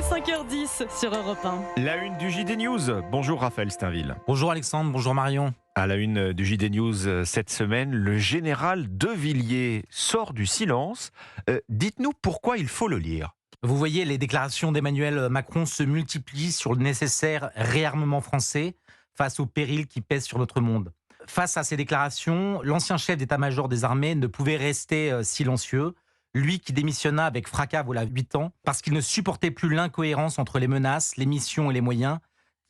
5h10 sur Europe 1. La une du JD News. Bonjour Raphaël Steinville. Bonjour Alexandre, bonjour Marion. À la une du JD News cette semaine, le général de Villiers sort du silence. Dites-nous pourquoi il faut le lire. Vous voyez, les déclarations d'Emmanuel Macron se multiplient sur le nécessaire réarmement français face aux périls qui pèsent sur notre monde. Face à ces déclarations, l'ancien chef d'état-major des armées ne pouvait rester silencieux. Lui qui démissionna avec fracas voilà 8 ans, parce qu'il ne supportait plus l'incohérence entre les menaces, les missions et les moyens,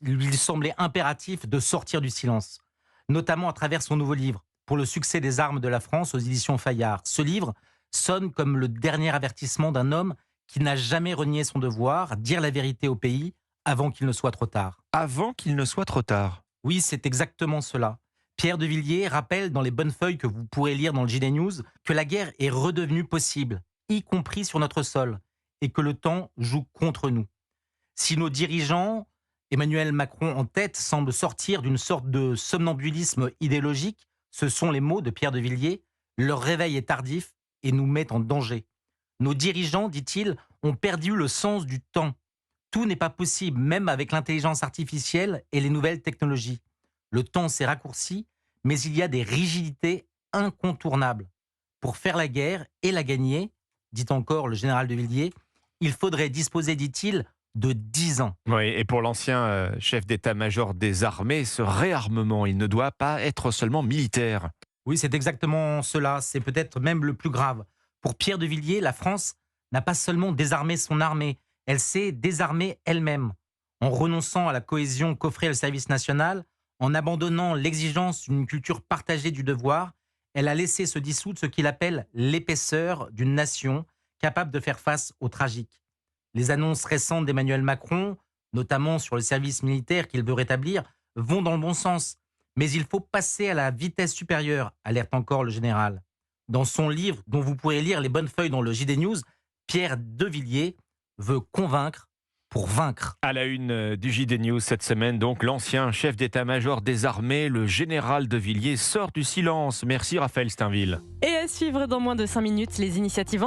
il lui semblait impératif de sortir du silence, notamment à travers son nouveau livre, Pour le succès des armes de la France aux éditions Fayard. Ce livre sonne comme le dernier avertissement d'un homme qui n'a jamais renié son devoir, dire la vérité au pays avant qu'il ne soit trop tard. Avant qu'il ne soit trop tard. Oui, c'est exactement cela. Pierre de Villiers rappelle dans les bonnes feuilles que vous pourrez lire dans le JD News que la guerre est redevenue possible, y compris sur notre sol, et que le temps joue contre nous. Si nos dirigeants, Emmanuel Macron en tête, semblent sortir d'une sorte de somnambulisme idéologique, ce sont les mots de Pierre de Villiers, leur réveil est tardif et nous met en danger. Nos dirigeants, dit-il, ont perdu le sens du temps. Tout n'est pas possible, même avec l'intelligence artificielle et les nouvelles technologies. Le temps s'est raccourci, mais il y a des rigidités incontournables. Pour faire la guerre et la gagner, dit encore le général de Villiers, il faudrait disposer, dit-il, de 10 ans. Oui, et pour l'ancien chef d'état-major des armées, ce réarmement, il ne doit pas être seulement militaire. Oui, c'est exactement cela, c'est peut-être même le plus grave. Pour Pierre de Villiers, la France n'a pas seulement désarmé son armée, elle s'est désarmée elle-même. En renonçant à la cohésion qu'offrait le service national, en abandonnant l'exigence d'une culture partagée du devoir, elle a laissé se dissoudre ce qu'il appelle l'épaisseur d'une nation capable de faire face au tragique. Les annonces récentes d'Emmanuel Macron, notamment sur le service militaire qu'il veut rétablir, vont dans le bon sens. Mais il faut passer à la vitesse supérieure, alerte encore le général. Dans son livre, dont vous pourrez lire les bonnes feuilles dans le JD News, Pierre de Villiers veut convaincre pour vaincre. À la une du JD News cette semaine, donc l'ancien chef d'état-major des armées, le général de Villiers, sort du silence. Merci Raphaël Steinville. Et à suivre dans moins de 5 minutes les initiatives